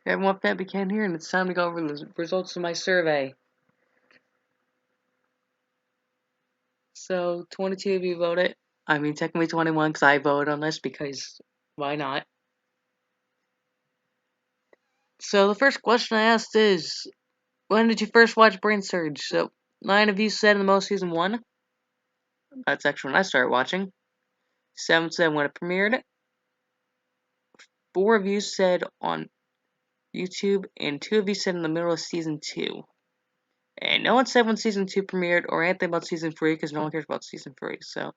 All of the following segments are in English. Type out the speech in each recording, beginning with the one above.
Hey everyone, Fat Ken here, and it's time to go over the results of my survey. So, 22 of you voted. I mean, technically 21 because I voted on this because why not? So, the first question I asked is, when did you first watch Brainsurge? So, 9 of you said in the most season 1. That's actually when I started watching. 7 said when it premiered. 4 of you said on YouTube, and 2 of you said in the middle of season 2. And no one said when season 2 premiered or anything about season 3 because no one cares about season 3. So,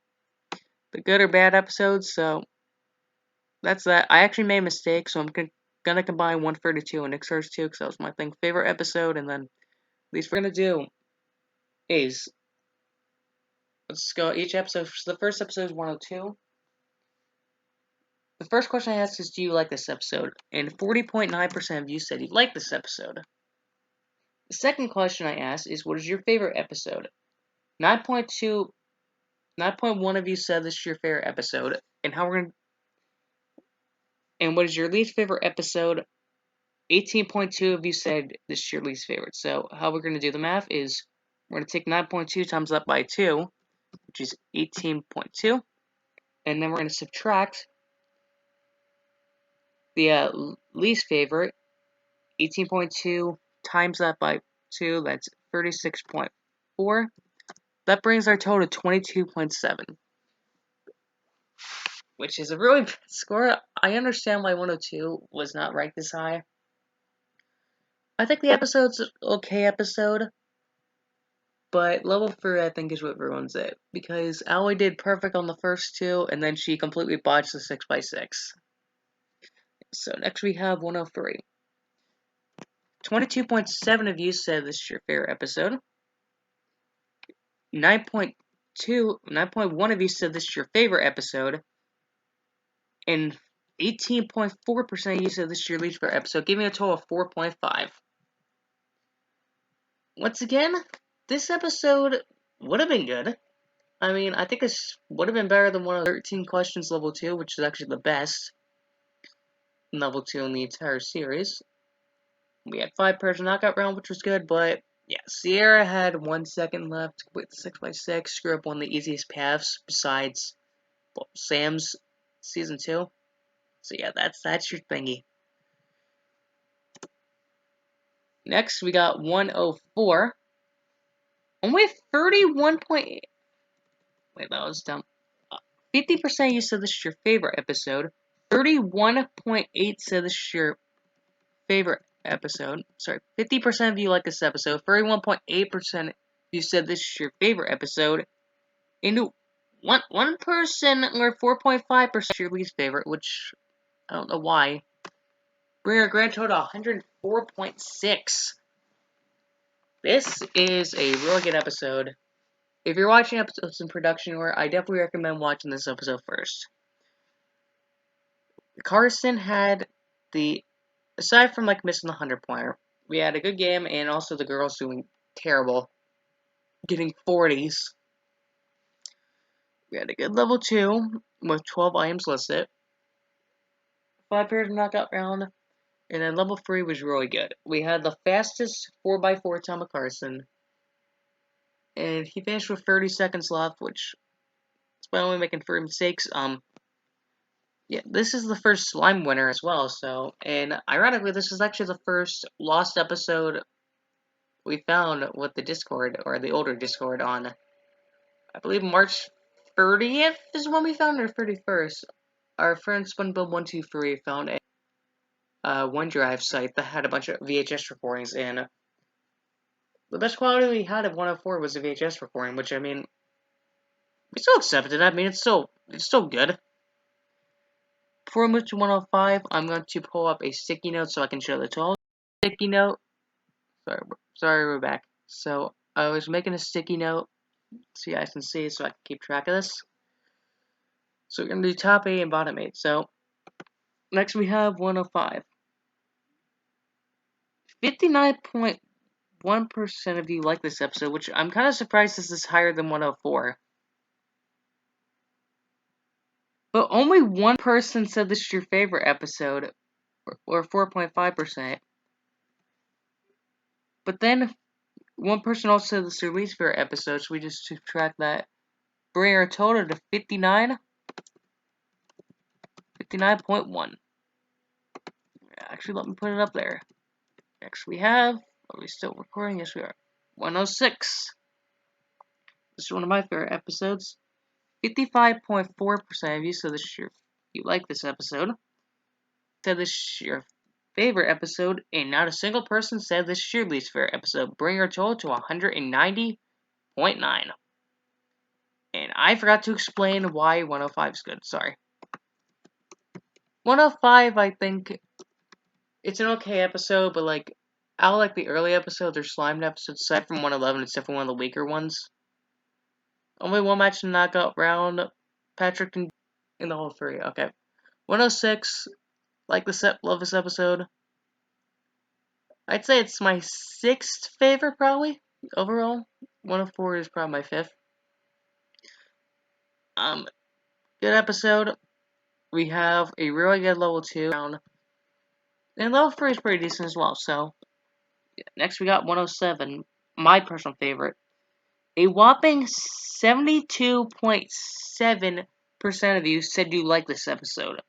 the good or bad episodes, so that's that. I actually made a mistake, so I'm gonna combine 132 and Exorcist 2 because that was my favorite episode, and then least we're gonna do is let's go each episode. So the first episode is 102. The first question I asked is, do you like this episode? And 40.9% of you said you like this episode. The second question I asked is, what is your favorite episode? 9.1 of you said this is your favorite episode, and what is your least favorite episode? 18.2 of you said this is your least favorite. So how we're going to do the math is we're going to take 9.2 times that by 2, which is 18.2. And then we're going to subtract the least favorite, 18.2 times that by 2, that's 36.4. That brings our total to 22.7, which is a really bad score. I understand why 102 was not ranked this high. I think the episode's an okay episode. But level 3, I think, is what ruins it. Because Allie did perfect on the first 2, and then she completely botched the 6x6. So next we have 103. 22.7 of you said this is your favorite episode. 9.1 of you said this is your favorite episode. And 18.4% of you said this is your least favorite episode, giving a total of 4.5. Once again, this episode would have been good. I mean, I think this would have been better than 113 questions level 2, which is actually the best level 2 in the entire series. We had 5-person knockout round, which was good, but yeah, Sierra had 1 second left with 6x6, screw up one of the easiest paths besides Sam's season 2. So yeah, that's your thingy. Next, we got 104. Only 31.8. Wait, that was dumb. 50% you said this is your favorite episode. 31.8 said this is your favorite episode. Sorry, 50% of you like this episode. 31.8% you said this is your favorite episode. And one person, or 4.5% your least favorite, which I don't know why. Bring our grand total to 104.6. This is a really good episode. If you're watching episodes in production order, I definitely recommend watching this episode first. Carson had aside from missing the 100-pointer, we had a good game, and also the girls doing terrible, getting 40s. We had a good level 2 with 12 items listed, 5-person knockout round, and then level 3 was really good. We had the fastest 4x4 time of Carson, and he finished with 30 seconds left, which is by only making 3 mistakes. Yeah, this is the first slime winner as well. So, and ironically, this is actually the first lost episode we found with the Discord, or the older Discord, on, I believe, March 30th is when we found it, or 31st. Our friend SponBuild123 found a OneDrive site that had a bunch of VHS recordings, and the best quality we had of 104 was a VHS recording, which, I mean, we still accepted. I mean, it's still good. Before we move to 105, I'm going to pull up a sticky note so I can show the total. Sticky note. Sorry, we're back. So, I was making a sticky note so you guys can see, so I can keep track of this. So, we're going to do top 8 and bottom 8. So, next we have 105. 59.1% of you like this episode, which I'm kind of surprised this is higher than 104. But only one person said this is your favorite episode, or 4.5%. But then one person also said this is their least favorite episode, so we just subtract that, bring our total to 59.1. Actually, let me put it up there. Next we have, are we still recording? Yes, we are. 106. This is one of my favorite episodes. 55.4% of you said you like this episode. Said this is your favorite episode, and not a single person said this is your least favorite episode. Bring our total to 190.9. And I forgot to explain why 105 is good. Sorry. 105, I think it's an okay episode, but like, I like the early episodes or slimed episodes, aside from 111, except for one of the weaker ones. Only one match in the knockout round. Patrick in the whole three. Okay. 106. Love this episode. I'd say it's my 6th favorite, probably, overall. 104 is probably my 5th. Good episode. We have a really good level 2 round. And level 3 is pretty decent as well, so. Yeah. Next we got 107. My personal favorite. A whopping 72.7% of you said you like this episode.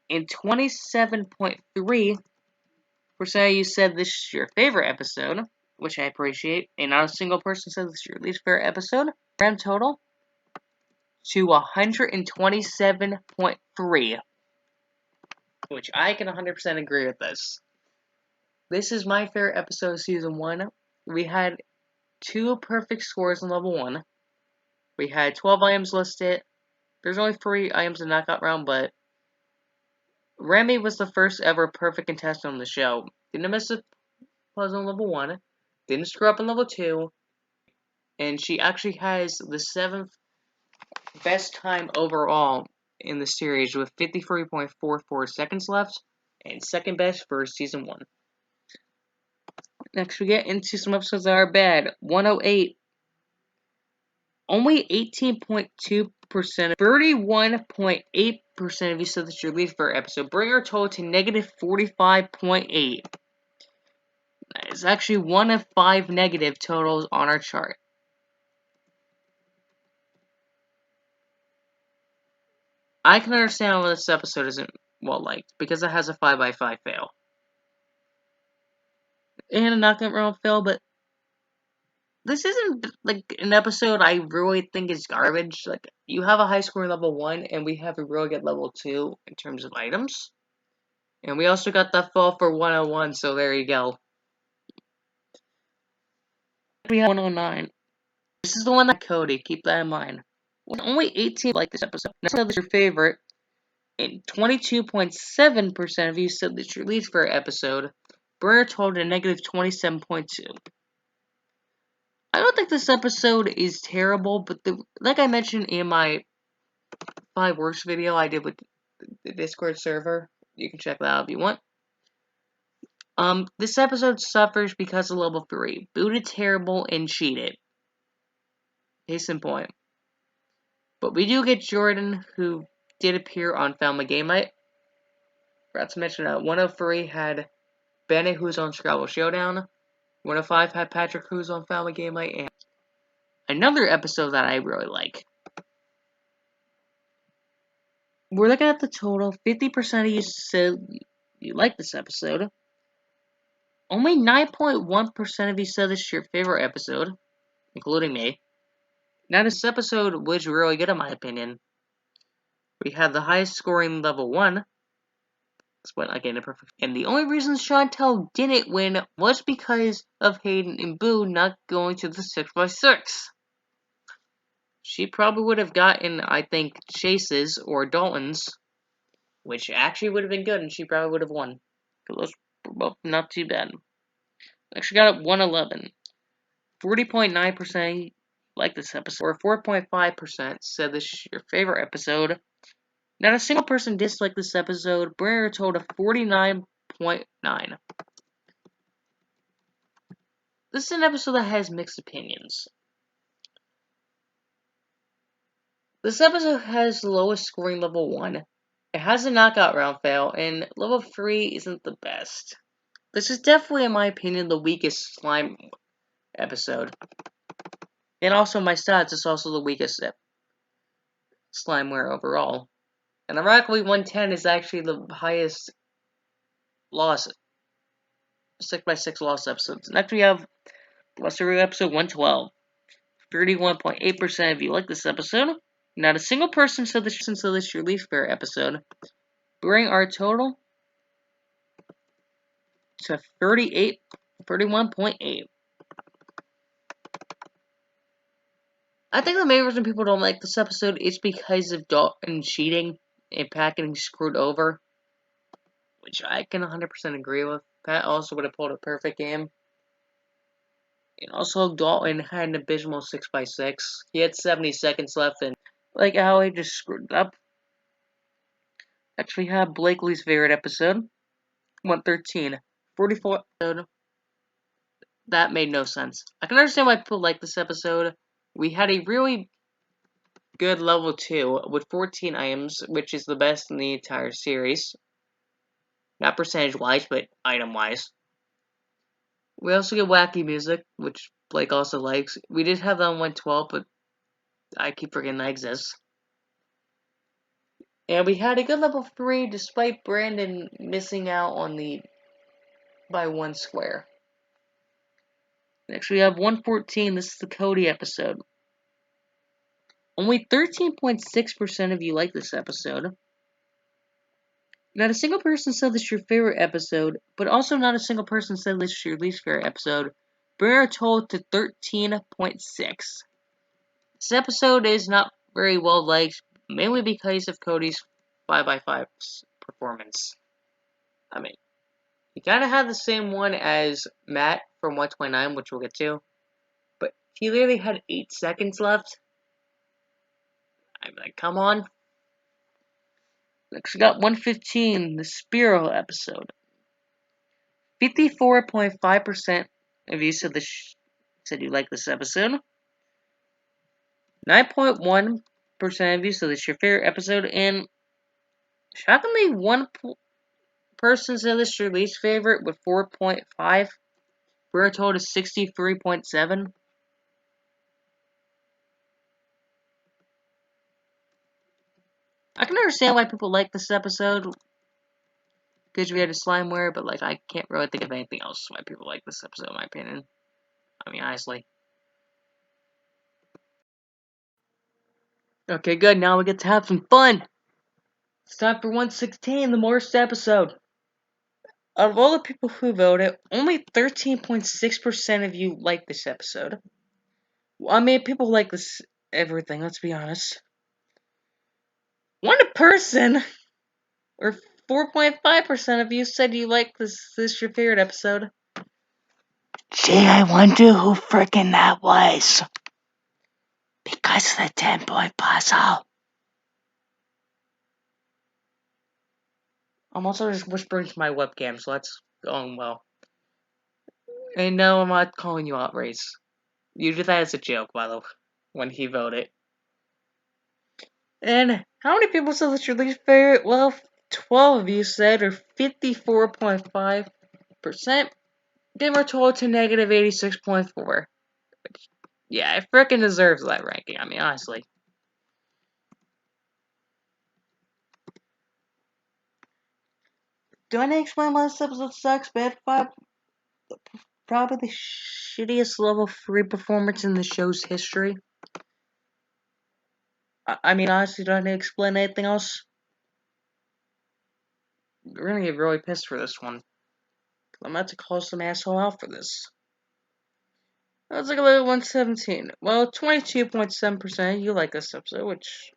And 27.3% of you said this is your favorite episode, which I appreciate. And not a single person said this is your least favorite episode. Grand total to 127.3, which I can 100% agree with this. This is my favorite episode of Season 1. We had 2 perfect scores in Level 1. We had 12 items listed. There's only 3 items in knockout round, but Remy was the first ever perfect contestant on the show. Didn't miss a puzzle in Level 1. Didn't screw up in Level 2. And she actually has the 7th best time overall in the series with 53.44 seconds left. And second best for Season 1. Next we get into some episodes that are bad. 108. Only 18.2%, 31.8% of you said this your least favorite episode. Bring our total to negative 45.8. That is actually one of 5 negative totals on our chart. I can understand why this episode isn't well liked, because it has a 5x5 fail. And a knockout round fail, but this isn't like an episode I really think is garbage. Like, you have a high score in level 1, and we have a really good level 2 in terms of items. And we also got that fall for 101, so there you go. We have 109. This is the one that Cody, keep that in mind. Only 18 like this episode. Next one is your favorite. And 22.7% of you said this your least favorite episode. Burner told a negative 27.2. I don't think this episode is terrible, but like I mentioned in my 5 worst video I did with the Discord server, you can check that out if you want. This episode suffers because of level 3. Booted terrible and cheated. Case in point. But we do get Jordan, who did appear on Family Game Night. Forgot to mention that 103 had Bennett, who's on Scrabble Showdown. 105 had Patrick, who's on Family Game Night. And another episode that I really like. We're looking at the total. 50% of you said you like this episode. Only 9.1% of you said this is your favorite episode, including me. Now, this episode was really good in my opinion. We had the highest scoring level 1. But again, perfect. And the only reason Chantel didn't win was because of Hayden and Boo not going to the 6x6. She probably would have gotten, I think, Chase's or Dalton's, which actually would have been good, and she probably would have won. Those were both not too bad. Actually got up 111. 40.9% like this episode, or 4.5% said this is your favorite episode. Not a single person disliked this episode, bringing a total of 49.9. This is an episode that has mixed opinions. This episode has the lowest scoring level 1. It has a knockout round fail, and level 3 isn't the best. This is definitely, in my opinion, the weakest slime episode. And also my stats, it's also the weakest slimeware overall. And ironically, 110 is actually the highest loss, 6x6 loss episodes. Next we have Lesser episode 112. 31.8% of you like this episode. Not a single person said this is your least favorite episode. Bring our total to 31.8. I think the main reason people don't like this episode is because of Dalton cheating and Pat getting screwed over, which I can 100% agree with. Pat also would have pulled a perfect game. And also, Dalton had an abysmal 6x6. He had 70 seconds left, and like how he just screwed up. Next, we have Blakely's favorite episode, 113. 44 episode. That made no sense. I can understand why people like this episode. We had a really good level 2 with 14 items, which is the best in the entire series. Not percentage-wise, but item-wise. We also get wacky music, which Blake also likes. We did have that on 112, but I keep forgetting that exists. And we had a good level 3 despite Brandon missing out on the by 1 square. Next we have 114, this is the Cody episode. Only 13.6% of you like this episode. Not a single person said this is your favorite episode, but also not a single person said this is your least favorite episode. Bring our total to 13.6. This episode is not very well liked, mainly because of Cody's 5x5 performance. I mean, he kind of had the same one as Matt from 129, which we'll get to, but he literally had 8 seconds left. I'm like, come on. Next, we got 115, the Spiro episode. 54.5% of you said you like this episode. 9.1% of you said this is your favorite episode, and shockingly, one person said this is your least favorite with 4.5. We're a total of 63.7. I can understand why people like this episode, because we had a slimeware, but like I can't really think of anything else why people like this episode, in my opinion. I mean, honestly. Okay, good. Now we get to have some fun. It's time for 116, the worst episode. Out of all the people who voted, only 13.6% of you like this episode. Well, I mean, people like this everything, let's be honest. One person, or 4.5% of you said you like this is your favorite episode. Gee, I wonder who frickin' that was. Because of the 10-point puzzle. I'm also just whispering to my webcam, so that's going well. And no, I'm not calling you out, Race. You did that as a joke, by the way, when he voted. And how many people said that's your least favorite? Well, 12 of you said, or 54.5%. Gave our total to negative 86.4. Yeah, it frickin' deserves that ranking, I mean, honestly. Do I need to explain why this episode sucks? Bad 5? Probably the shittiest level 3 performance in the show's history. I mean, honestly, do I need to explain anything else? We're gonna get really pissed for this one. I'm about to call some asshole out for this. Let's look at 117. Well, 22.7% you like this episode, which,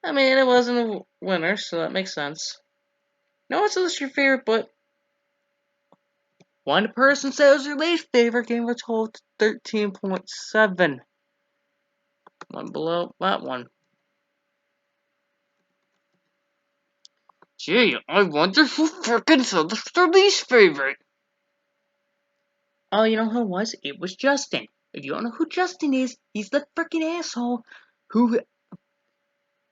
I mean, it wasn't a winner, so that makes sense. No one said this is your favorite, but one person said it was your least favorite game of total 13.7. One below that one. Gee, I wonder who frickin' said this was their least favorite. Oh, you know who it was? It was Justin. If you don't know who Justin is, he's the frickin' asshole who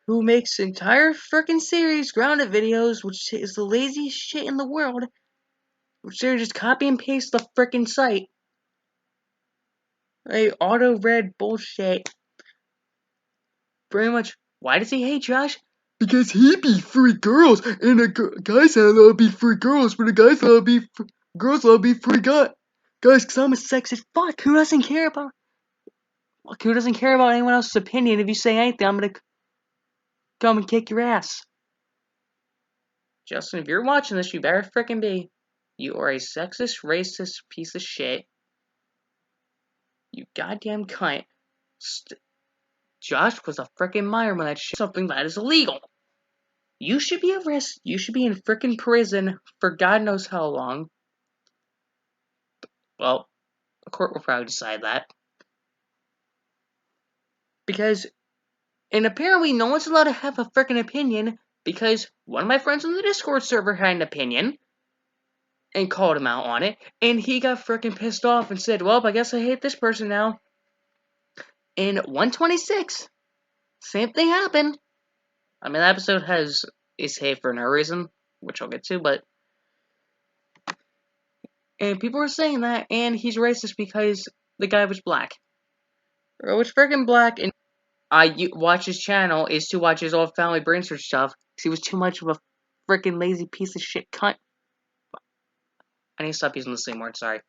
who makes entire frickin' series, grounded videos, which is the laziest shit in the world, which they just copy and paste the frickin' site. Auto-read bullshit. Pretty much, why does he hate Josh? Because he be free girls, and the guys love be free girls, but the guys love be girls love be free guys. Guys, cause I'm a sexist fuck. Who doesn't care about anyone else's opinion? If you say anything, I'm gonna come and kick your ass. Justin, if you're watching this, you better frickin' be. You are a sexist, racist piece of shit. You goddamn cunt. Josh was a frickin' minor when that shit. Something that is illegal. You should be arrested. You should be in frickin' prison for God knows how long. Well, the court will probably decide that. Because, and apparently no one's allowed to have a frickin' opinion, because one of my friends on the Discord server had an opinion, and called him out on it, and he got frickin' pissed off and said, well, I guess I hate this person now. In 126, same thing happened. I mean, that episode is hate for no reason, which I'll get to, but... And people were saying that, and he's racist because the guy was black. Or was frickin' black, and I watch his channel is to watch his old family Brainsurge stuff, because he was too much of a frickin' lazy piece of shit cunt. I need to stop using the same word, sorry.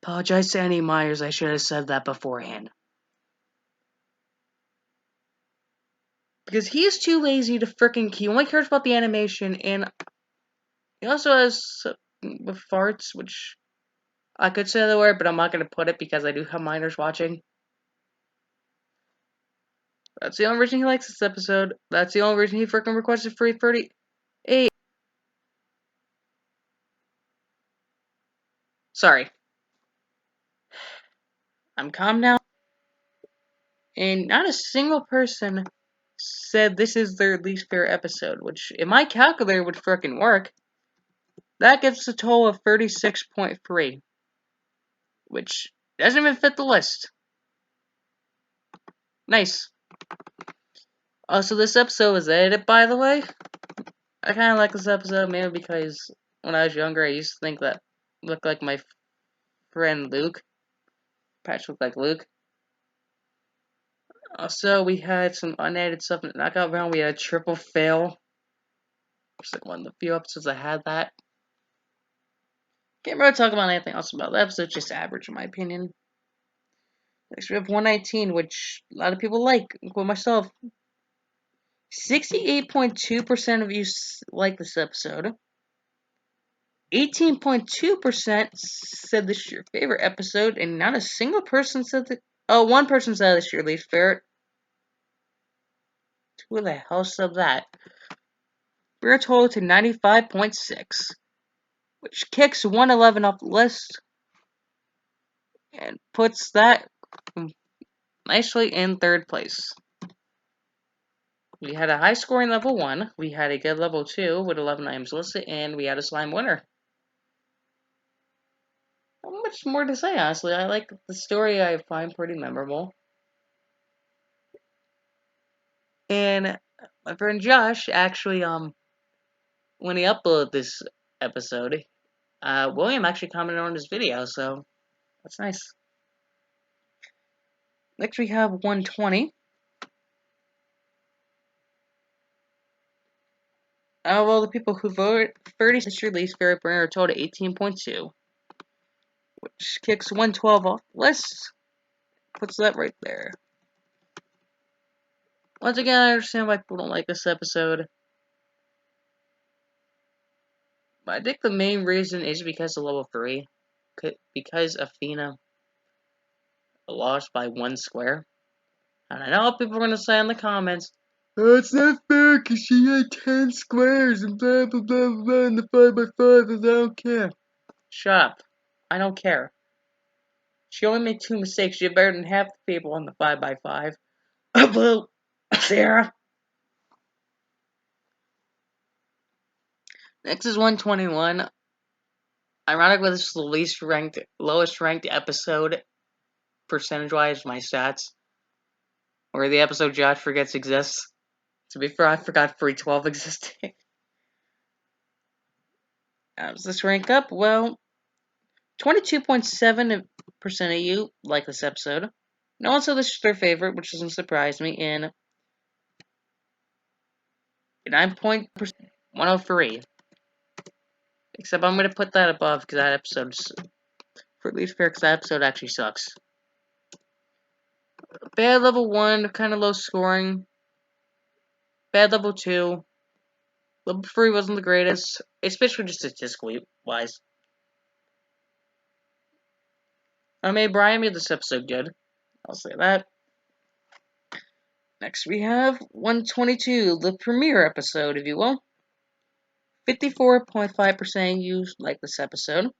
Apologize to any Myers, I should have said that beforehand. Because he is too lazy to frickin' he only cares about the animation, and he also has with farts, which I could say the word, but I'm not gonna put it because I do have minors watching. That's the only reason he likes this episode. That's the only reason he frickin' requested free 38. Sorry. I'm calm now. And not a single person said this is their least favorite episode, which, if my calculator would frickin' work, that gives a total of 36.3. Which doesn't even fit the list. Nice. Also, this episode was edited, by the way. I kind of like this episode, mainly because when I was younger, I used to think that looked like my friend Luke. Patch looked like Luke. Also, we had some unedited stuff in the knockout round. We had a triple fail. It's like one of the few episodes I had that. Can't really talk about anything else about the episode, just average in my opinion. Next we have 119, which a lot of people like, including myself. 68.2% of you like this episode. 18.2% said this is your favorite episode, and not a single person said that. Oh, one person said this is your least favorite. Who the hell said that? We're a total to 95.6, which kicks 111 off the list and puts that nicely in third place. We had a high scoring level 1, we had a good level 2 with 11 items listed, and we had a slime winner. Not much more to say, honestly. I like the story, I find pretty memorable. And my friend Josh actually, when he uploaded this episode, William actually commented on his video, so that's nice. Next we have 120. Well, the people who voted 30 is your least favorite burner are total 18.2, which kicks 112 off the list, puts that right there. Once again, I understand why people don't like this episode, but I think the main reason is because of level 3, because Athena lost by 1 square. And I know what people are going to say in the comments, oh, it's not fair because she had 10 squares and blah blah blah blah in the 5x5 and I don't care. Shut up. I don't care. She only made 2 mistakes. She had better than half the people on the 5x5. Boo! Sarah! Next is 121. Ironically, this is the lowest ranked episode, percentage-wise, my stats. Or the episode Josh forgets exists. To be fair, I forgot 312 existed. How does this rank up? Well, 22.7% of you like this episode. No one said this is their favorite, which doesn't surprise me, and 9.103. Except I'm going to put that above because that episode's for least fair because that episode actually sucks. Bad level 1, kind of low scoring. Bad level 2. Level 3 wasn't the greatest, especially just statistically wise. Brian made this episode good. I'll say that. Next we have 122, the premiere episode, if you will. 54.5% of you like this episode.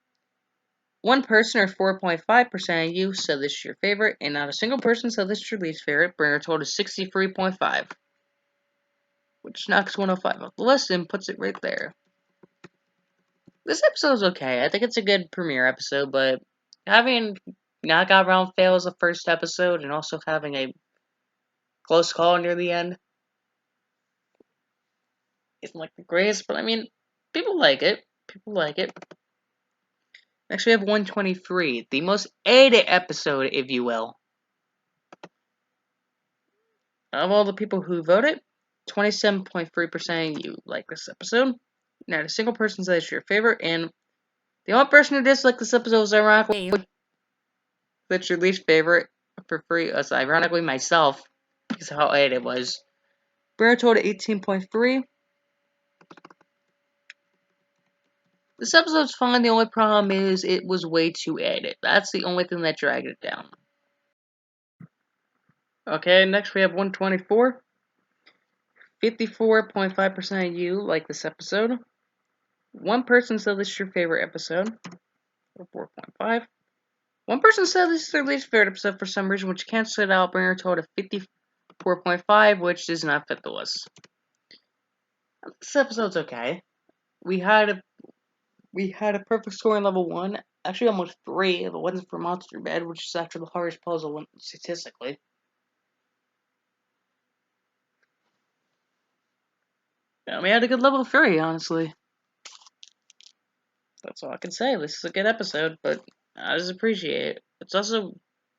One person, or 4.5% of you, said this is your favorite, and not a single person said this is your least favorite, bringing our total to 63.5. Which knocks 105 off the list and puts it right there. This episode's okay. I think it's a good premiere episode, but having knockout round fail as the first episode, and also having a close call near the end isn't like the greatest, but I mean, people like it. People like it. Next, we have 123, the most edited episode, if you will. Of all the people who voted, 27.3% of you like this episode. Not a single person says it's your favorite, and the only person who disliked this episode was ironically that's your least favorite. For free, as ironically myself, because of how edited it was. Bring our total to 18.3. This episode's fine. The only problem is it was way too edited. That's the only thing that dragged it down. Okay, next we have 124. 54.5% of you like this episode. One person said this is your favorite episode. 4.5. One person said this is their least favorite episode for some reason, which cancels it out, bringing our total to 54.5, which does not fit the list. This episode's okay. We had a perfect score in level 1. Actually, almost 3 if it wasn't for Monster Bed, which is actually the hardest puzzle statistically. Yeah, we had a good level 3, honestly. That's all I can say. This is a good episode, but I just appreciate it. It's also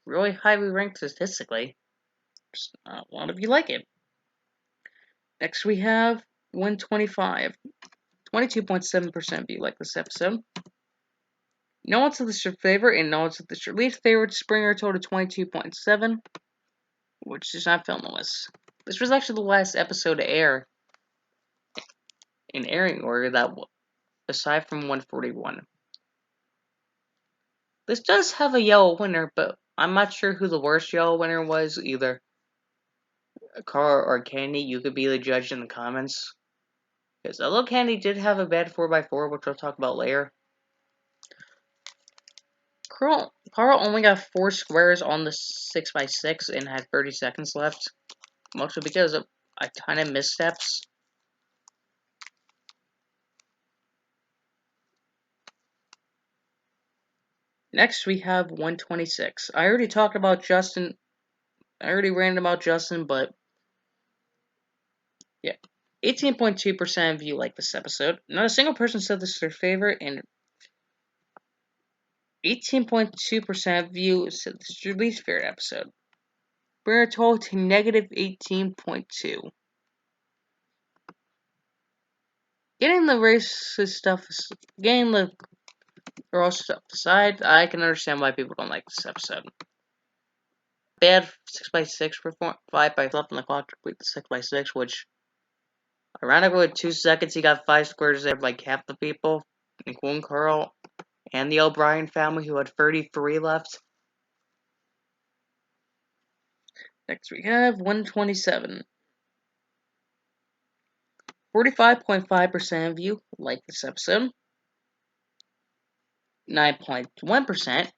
really highly ranked statistically. Just not a lot of you like it. Next we have 125. 22.7% of you like this episode. No one said this is your favorite, and no one said this is your least favorite. Springer total 22.7, which does not film the list. This was actually the last episode to air in airing order, that aside from 141. This does have a yellow winner, but I'm not sure who the worst yellow winner was either. Carl or Candy, you could be the judge in the comments. Because although Candy did have a bad 4x4, which we'll talk about later, Carl only got 4 squares on the 6x6 and had 30 seconds left. Mostly because of a ton of missteps. Next, we have 126. I already talked about Justin. I already ranted about Justin, but yeah. 18.2% of you like this episode. Not a single person said this is their favorite, and 18.2% of you said this is your least favorite episode. Bring our total to negative 18.2. Getting the racist stuff, getting the girl stuff aside, I can understand why people don't like this episode. Bad 6x6 perform 5 by left on the clock to complete the 6x6, which ironically with 2 seconds he got 5 squares there like half the people, including Carl and the O'Brien family who had 33 left. Next we have 127. 45.5% of you like this episode. 9.1%.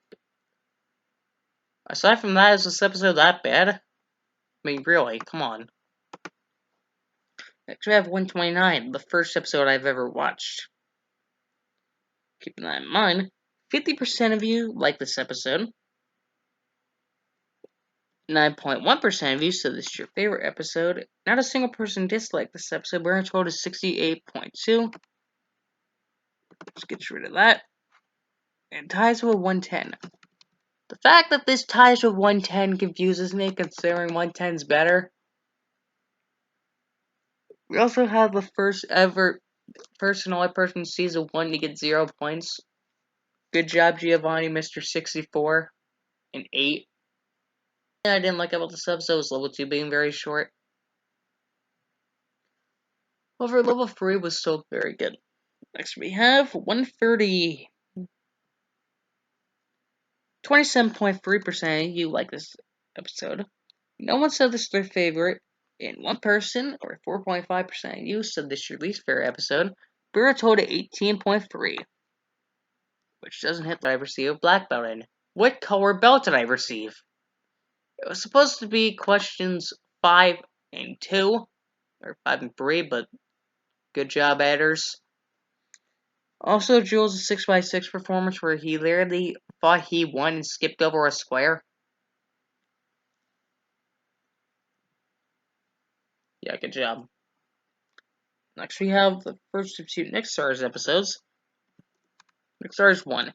Aside from that, is this episode that bad? I mean, really, come on. Next we have 129, the first episode I've ever watched. Keeping that in mind, 50% of you like this episode. 9.1% of you said this is your favorite episode. Not a single person disliked this episode. We're total is 68.2. Let's get rid of that. And ties with 110. The fact that this ties with 110 confuses me, considering 110's better. We also have the first ever person season 1 to get 0 points. Good job, Giovanni, Mr. 64 and 8. I didn't like about this episode was level 2 being very short. However, level 3 was still very good. Next we have 130. 27.3% you like this episode. No one said this is their favorite, and one person, or 4.5% of you, said this is your least favorite episode. We're told at 18.3, which doesn't hit that I received a black belt in. What color belt did I receive? It was supposed to be questions 5 and 2, or 5 and 3, but good job, adders. Also, Jules' 6x6 performance where he literally thought he won and skipped over a square. Yeah, good job. Next, we have the first of 2 Nick Stars episodes. Nick Stars 1.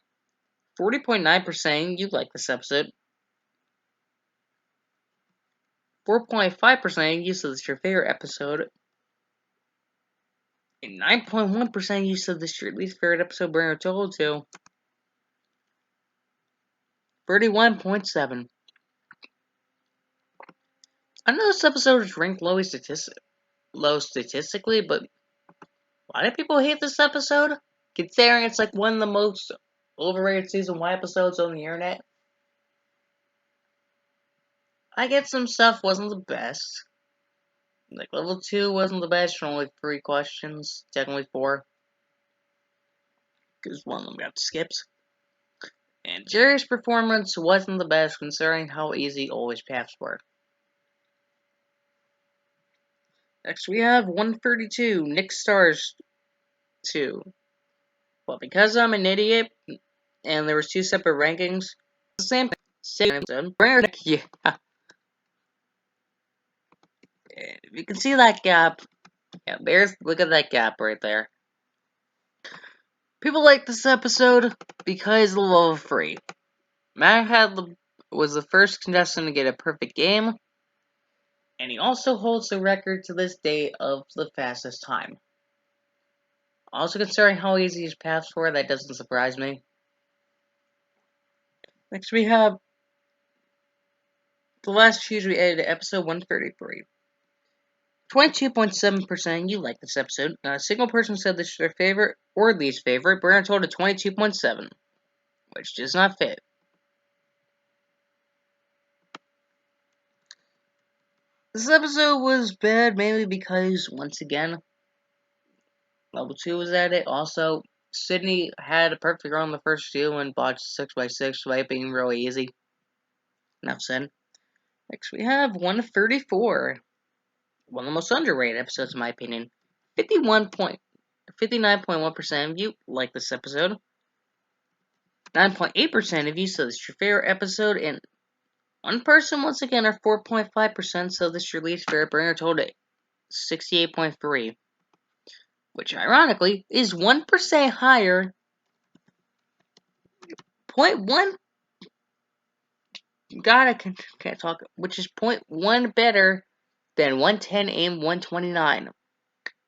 40.9% you like this episode. 4.5% you said this is your favorite episode. And 9.1% you said this is your least favorite episode, bringing a total to 31.7. I know this episode is ranked low statistically, but why do people hate this episode? Considering it's like one of the most overrated season 1 episodes on the internet. I get some stuff wasn't the best. Like level 2 wasn't the best for only 3 questions, technically 4. Because one of them got skipped. And Jerry's performance wasn't the best considering how easy always paths were. Next we have 132, Nick Stars 2. Well, because I'm an idiot, and there was 2 separate rankings, the same episode. Yeah. If you can see that gap, yeah, look at that gap right there. People like this episode because of level 3. Matt was the first contestant to get a perfect game, and he also holds the record to this day of the fastest time. Also, considering how easy his paths were, that doesn't surprise me. Next, we have the last choose we added to episode 133. 22.7% you like this episode. Not a single person said this is their favorite or least favorite. We're told to 22.7, which does not fit. This episode was bad mainly because, once again, level 2 was at it. Also, Sydney had a perfect run on the first 2 and botched 6x6 by being really easy. Enough said. Next, we have 134. One of the most underrated episodes, in my opinion. 59.1% of you like this episode. 9.8% of you said this is your favorite episode, and one person, once again, or 4.5%, said this is your least favorite, bringing our total to 68.3. Which, ironically, is 1% higher. 0.1. God, I can't talk. Which is 0.1 better than 110 and 129.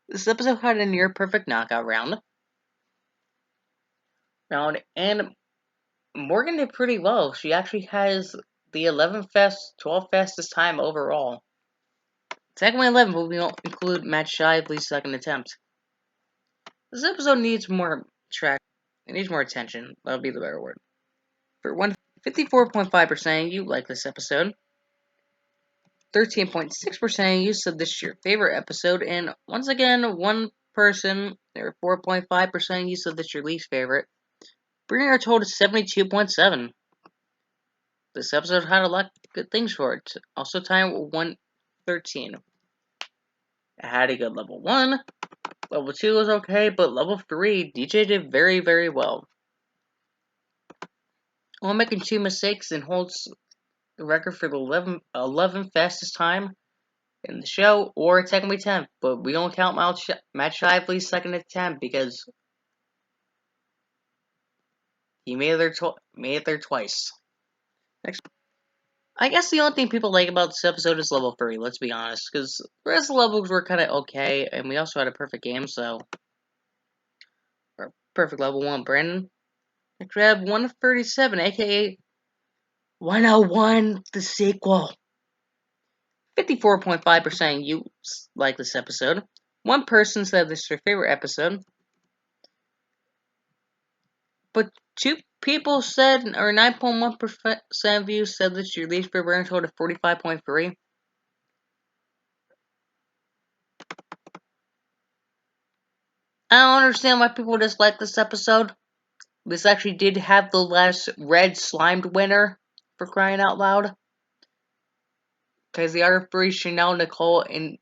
This episode had a near perfect knockout round. And Morgan did pretty well. She actually has the 12th fastest time overall. Technically 11, but we don't include Matt Shively's second attempt. This episode needs more track. It needs more attention. That'll be the better word. For 54.5%, you like this episode. 13.6% you said this is your favorite episode. And once again, one person, or 4.5%, you said this is your least favorite. Bringing our total to 72.7. This episode had a lot of good things for it. Also time 113. It had a good level 1. Level 2 was okay, but level 3, DJ did very, very well. While making 2 mistakes and holds the record for the 11th fastest time in the show, or technically 10th, but we don't count Matt Shively's second attempt because he made it there twice. Next, I guess the only thing people like about this episode is level 3, let's be honest, because the rest of the levels were kind of okay, and we also had a perfect game, so... Or perfect level 1, Brandon. Next we have 137, aka 101, the sequel. 54.5% you like this episode. One person said this is their favorite episode. But two people said, or 9.1% of you said this is your least favorite until to 45.3%. I don't understand why people dislike this episode. This actually did have the last red slimed winner, for crying out loud. Because the other three, Chanel, Nicole, and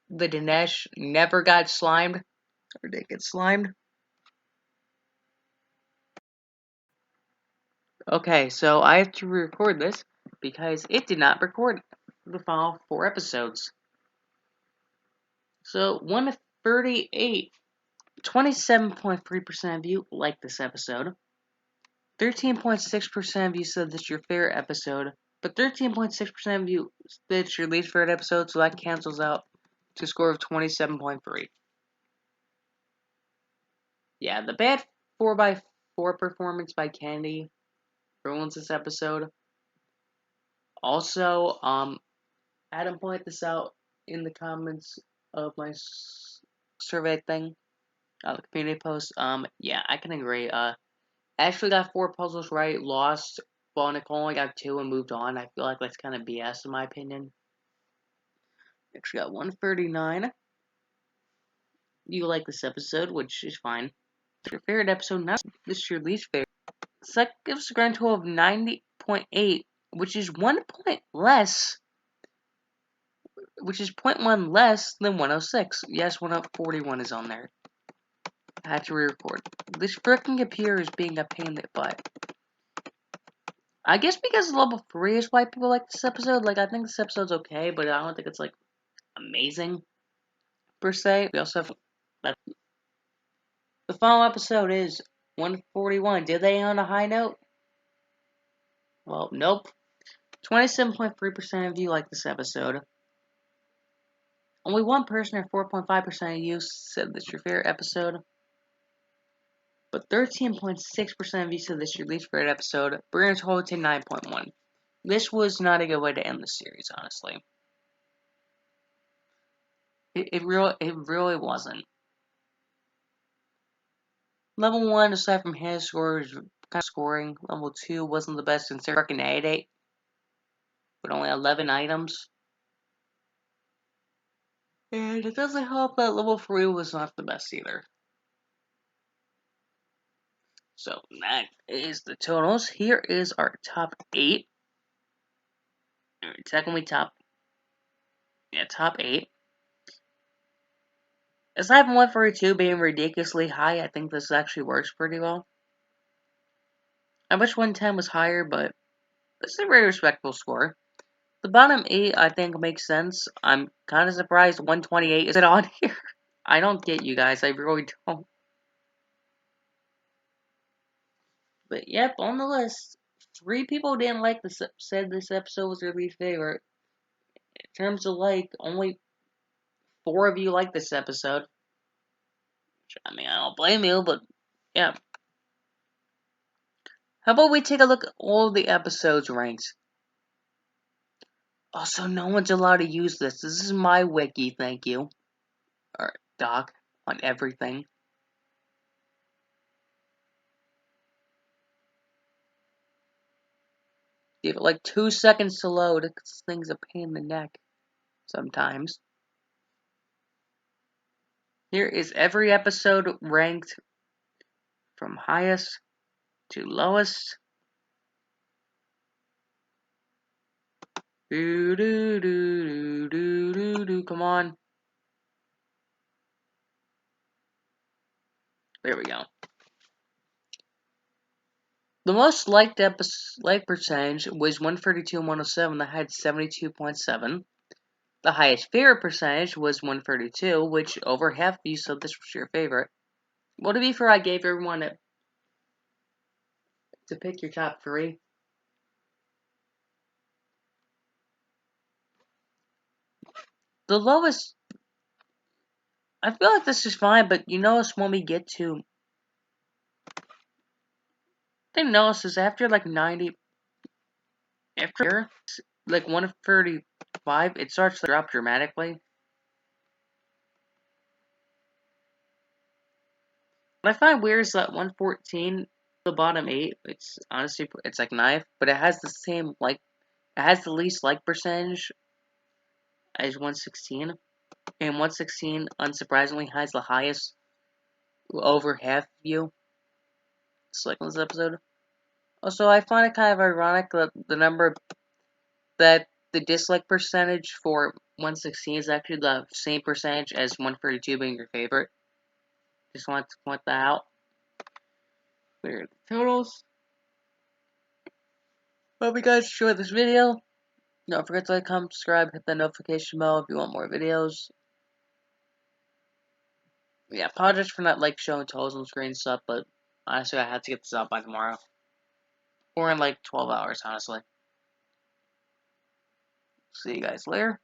the Dinesh, never got slimed. Or did get slimed. Okay, so I have to re-record this because it did not record the final 4 episodes. So, 138, 27.3% of you liked this episode. 13.6% of you said this is your favorite episode, but 13.6% of you said it's your least favorite episode, so that cancels out to a score of 27.3. Yeah, the bad 4x4 performance by Candy ruins this episode. Also, Adam pointed this out in the comments of my survey thing, the community post. Yeah, I can agree. Ashley got 4 puzzles right, lost, while Nicole only got 2 and moved on. I feel like that's kind of BS in my opinion. Next, we got 139. You like this episode, which is fine. It's your favorite episode, not this is your least favorite. So that gives a grand total of 90.8, which is 1 point less, which is 0.1 less than 106. Yes, 141 is on there. I had to re-record. This freaking computer is being a pain in the butt. I guess because level 3 is why people like this episode. Like, I think this episode's okay, but I don't think it's, like, amazing, per se. We also have... The final episode is 141. Did they end on a high note? Well, nope. 27.3% of you like this episode. Only one person, or 4.5% of you, said this is your favorite episode. But 13.6% of you said this is your least favorite episode, bringing a total to 9.1. This was not a good way to end the series, honestly. It really wasn't. Level 1, aside from his score, was kind of scoring. Level 2 wasn't the best in freaking 8, with only 11 items. And it doesn't help that level 3 was not the best either. So that is the totals. Here is our top 8. Technically top 8. Aside from 142 being ridiculously high, I think this actually works pretty well. I wish 110 was higher, but this is a very respectable score. The bottom 8, I think, makes sense. I'm kind of surprised 128 isn't on here. I don't get you guys, I really don't. But yep, on the list, 3 people didn't like this, said this episode was their least favorite. In terms of like, only 4 of you like this episode. Which, I mean, I don't blame you, but yeah. How about we take a look at all the episodes ranked? Also, no one's allowed to use this. This is my wiki, thank you. Or doc on everything. Give it like 2 seconds to load, because this thing's a pain in the neck sometimes. Here is every episode ranked from highest to lowest. Do do do do do do do. Come on. There we go. The most liked like percentage was 132 and 107 that had 72.7. The highest favorite percentage was 132, which over half of you said this was your favorite. Well, to be fair, I gave everyone to pick your top 3. The lowest, I feel like this is fine, but you notice when we get to, I think notice is after like 90, after like 135, it starts to drop dramatically. What I find weird is that 114, the bottom 8, it's honestly, it's like knife, but it has the same, like, it has the least like percentage as 116. And 116, unsurprisingly, has the highest, over half view. Select this episode. Also, I find it kind of ironic that the number that the dislike percentage for 116 is actually the same percentage as 132 being your favorite. Just want to point that out. Clear the totals. Hope you guys enjoyed this video. Don't forget to like, comment, subscribe, hit that notification bell if you want more videos. Yeah, apologize for not like showing totals on screen stuff, but honestly, I had to get this out by tomorrow. Or in like 12 hours, honestly. See you guys later.